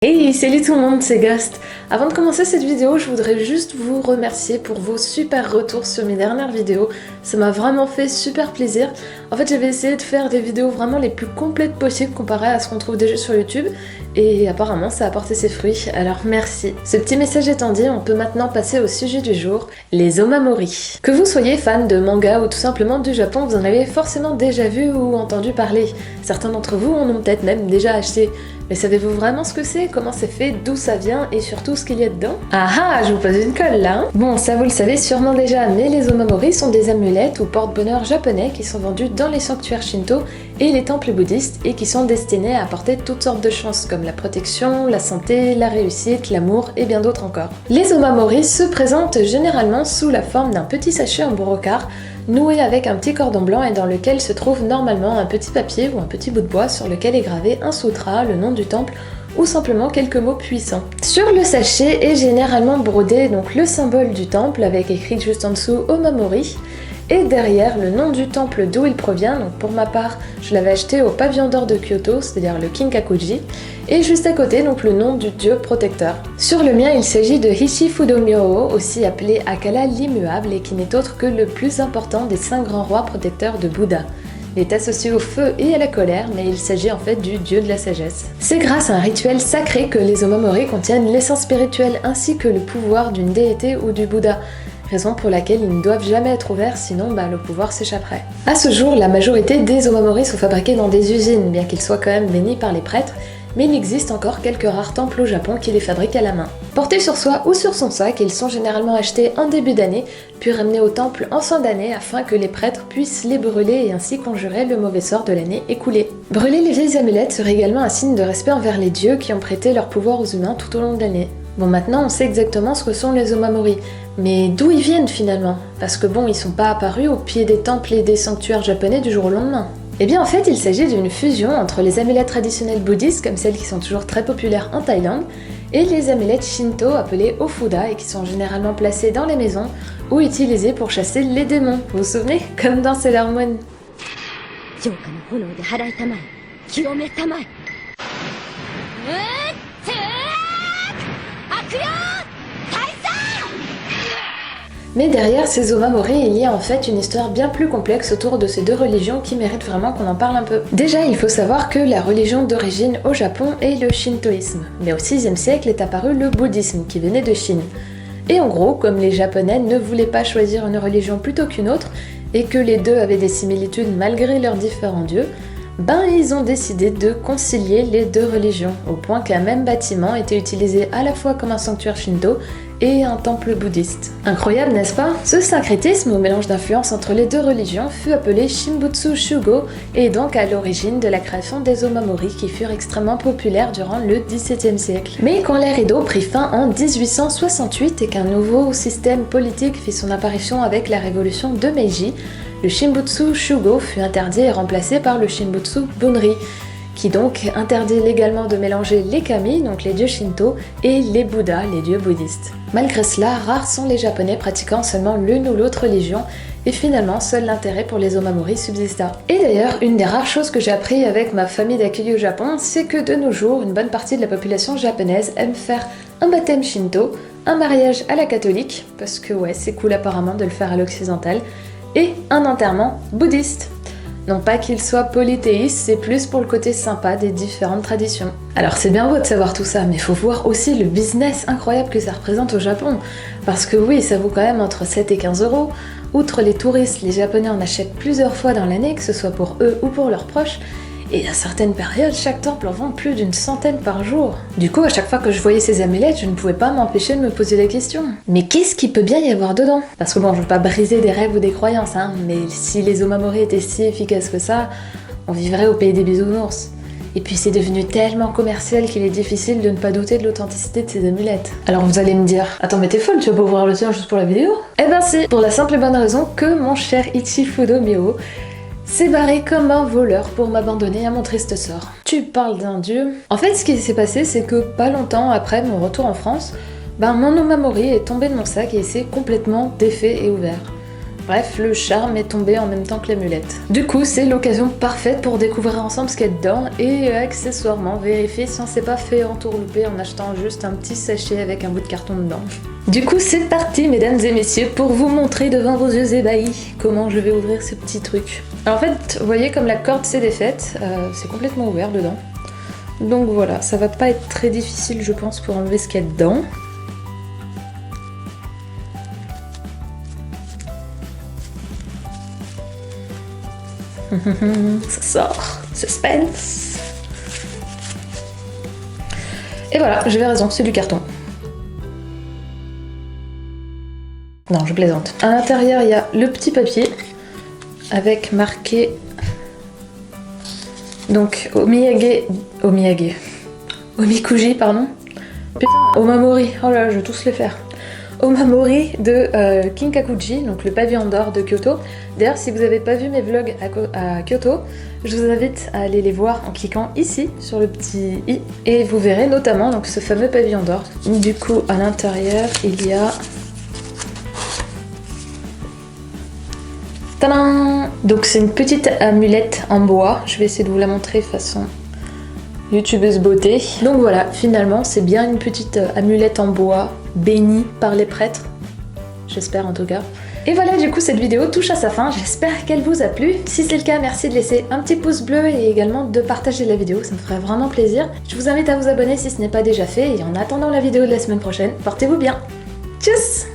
Hey, salut tout le monde, c'est Ghost. Avant de commencer cette vidéo, je voudrais juste vous remercier pour vos super retours sur mes dernières vidéos. Ça m'a vraiment fait super plaisir. En fait, j'avais essayé de faire des vidéos vraiment les plus complètes possibles comparées à ce qu'on trouve déjà sur YouTube. Et apparemment, ça a porté ses fruits, alors merci. Ce petit message étant dit, on peut maintenant passer au sujet du jour, les omamori. Que vous soyez fan de manga ou tout simplement du Japon, vous en avez forcément déjà vu ou entendu parler. Certains d'entre vous en ont peut-être même déjà acheté. Mais savez-vous vraiment ce que c'est, comment c'est fait, d'où ça vient et surtout ce qu'il y a dedans? Ah ah, je vous pose une colle là hein. Bon, ça vous le savez sûrement déjà, mais les omamori sont des amulettes ou porte-bonheur japonais qui sont vendus dans les sanctuaires shinto et les temples bouddhistes et qui sont destinés à apporter toutes sortes de chances comme la protection, la santé, la réussite, l'amour et bien d'autres encore. Les omamori se présentent généralement sous la forme d'un petit sachet en brocart noué avec un petit cordon blanc et dans lequel se trouve normalement un petit papier ou un petit bout de bois sur lequel est gravé un sutra, le nom du temple ou simplement quelques mots puissants. Sur le sachet est généralement brodé donc le symbole du temple avec écrit juste en dessous Omamori et derrière le nom du temple d'où il provient. Donc pour ma part, je l'avais acheté au pavillon d'or de Kyoto, c'est-à-dire le Kinkakuji, et juste à côté donc le nom du dieu protecteur. Sur le mien, il s'agit de Hishi-Fudo-Myō, aussi appelé Akala l'immuable et qui n'est autre que le plus important des 5 grands rois protecteurs de Bouddha. Il est associé au feu et à la colère, mais il s'agit en fait du dieu de la sagesse. C'est grâce à un rituel sacré que les omamori contiennent l'essence spirituelle ainsi que le pouvoir d'une déité ou du Bouddha. Raison pour laquelle ils ne doivent jamais être ouverts, sinon le pouvoir s'échapperait. À ce jour, la majorité des omamori sont fabriqués dans des usines, bien qu'ils soient quand même bénis par les prêtres, mais il existe encore quelques rares temples au Japon qui les fabriquent à la main. Portés sur soi ou sur son sac, ils sont généralement achetés en début d'année, puis ramenés au temple en fin d'année afin que les prêtres puissent les brûler et ainsi conjurer le mauvais sort de l'année écoulée. Brûler les vieilles amulettes serait également un signe de respect envers les dieux qui ont prêté leur pouvoir aux humains tout au long de l'année. Bon, maintenant on sait exactement ce que sont les omamori, mais d'où ils viennent finalement? Parce que bon, ils sont pas apparus au pied des temples et des sanctuaires japonais du jour au lendemain. Eh bien en fait, il s'agit d'une fusion entre les amulettes traditionnelles bouddhistes, comme celles qui sont toujours très populaires en Thaïlande, et les amulettes shinto appelées ofuda et qui sont généralement placées dans les maisons ou utilisées pour chasser les démons. Vous vous souvenez? Comme dans Sailor Moon. Mais derrière ces omamori, il y a en fait une histoire bien plus complexe autour de ces deux religions qui méritent vraiment qu'on en parle un peu. Déjà, il faut savoir que la religion d'origine au Japon est le shintoïsme, mais au 6e siècle est apparu le bouddhisme qui venait de Chine. Et en gros, comme les japonais ne voulaient pas choisir une religion plutôt qu'une autre, et que les deux avaient des similitudes malgré leurs différents dieux, ils ont décidé de concilier les deux religions, au point qu'un même bâtiment était utilisé à la fois comme un sanctuaire shinto et un temple bouddhiste. Incroyable, n'est-ce pas? Ce syncrétisme, au mélange d'influences entre les deux religions, fut appelé Shimbutsu Shugo et est donc à l'origine de la création des omamori qui furent extrêmement populaires durant le XVIIe siècle. Mais quand l'ère Edo prit fin en 1868 et qu'un nouveau système politique fit son apparition avec la révolution de Meiji, le Shimbutsu Shugo fut interdit et remplacé par le Shimbutsu Bunri, qui donc interdit légalement de mélanger les kami, donc les dieux shinto, et les bouddhas, les dieux bouddhistes. Malgré cela, rares sont les japonais pratiquant seulement l'une ou l'autre religion, et finalement seul l'intérêt pour les omamori subsista. Et d'ailleurs, une des rares choses que j'ai appris avec ma famille d'accueil au Japon, c'est que de nos jours, une bonne partie de la population japonaise aime faire un baptême shinto, un mariage à la catholique, parce que ouais, c'est cool apparemment de le faire à l'occidental, et un enterrement bouddhiste. Non pas qu'il soit polythéiste, c'est plus pour le côté sympa des différentes traditions. Alors c'est bien beau de savoir tout ça, mais faut voir aussi le business incroyable que ça représente au Japon. Parce que oui, ça vaut quand même entre 7 et 15 euros. Outre les touristes, les Japonais en achètent plusieurs fois dans l'année, que ce soit pour eux ou pour leurs proches. Et à certaines périodes, chaque temple en vend plus d'une centaine par jour. Du coup, à chaque fois que je voyais ces amulettes, je ne pouvais pas m'empêcher de me poser la question. Mais qu'est-ce qu'il peut bien y avoir dedans? Parce que bon, je veux pas briser des rêves ou des croyances, mais si les omamori étaient si efficaces que ça, on vivrait au pays des bisounours. Et puis c'est devenu tellement commercial qu'il est difficile de ne pas douter de l'authenticité de ces amulettes. Alors vous allez me dire, attends mais t'es folle, tu vas pas ouvrir le tien juste pour la vidéo? Eh ben si, pour la simple et bonne raison que mon cher Hichi-Fudo-Myō s'est barré comme un voleur pour m'abandonner à mon triste sort. Tu parles d'un dieu. En fait, ce qui s'est passé, c'est que pas longtemps après mon retour en France, mon omamori est tombé de mon sac et s'est complètement défait et ouvert. Bref, le charme est tombé en même temps que l'amulette. Du coup, c'est l'occasion parfaite pour découvrir ensemble ce qu'il y a dedans et accessoirement vérifier si on s'est pas fait entourlouper en achetant juste un petit sachet avec un bout de carton dedans. Du coup, c'est parti, mesdames et messieurs, pour vous montrer devant vos yeux ébahis comment je vais ouvrir ce petit truc. Alors en fait, vous voyez comme la corde s'est défaite, c'est complètement ouvert dedans. Donc voilà, ça va pas être très difficile, je pense, pour enlever ce qu'il y a dedans. Ça sort, suspense. Et voilà, j'avais raison, c'est du carton. Non, je plaisante. À l'intérieur, il y a le petit papier avec marqué donc Omikuji, pardon. Putain, Omamori. Oh là, je vais tous les faire. Omamori de Kinkakuji, donc le pavillon d'or de Kyoto. D'ailleurs, si vous n'avez pas vu mes vlogs à Kyoto, je vous invite à aller les voir en cliquant ici sur le petit i et vous verrez notamment donc ce fameux pavillon d'or. Du coup, à l'intérieur, il y a tadam! Donc c'est une petite amulette en bois. Je vais essayer de vous la montrer façon youtubeuse beauté. Donc voilà, finalement, c'est bien une petite amulette en bois bénie par les prêtres. J'espère en tout cas. Et voilà, du coup, cette vidéo touche à sa fin. J'espère qu'elle vous a plu. Si c'est le cas, merci de laisser un petit pouce bleu et également de partager la vidéo. Ça me ferait vraiment plaisir. Je vous invite à vous abonner si ce n'est pas déjà fait. Et en attendant la vidéo de la semaine prochaine, portez-vous bien. Tchuss!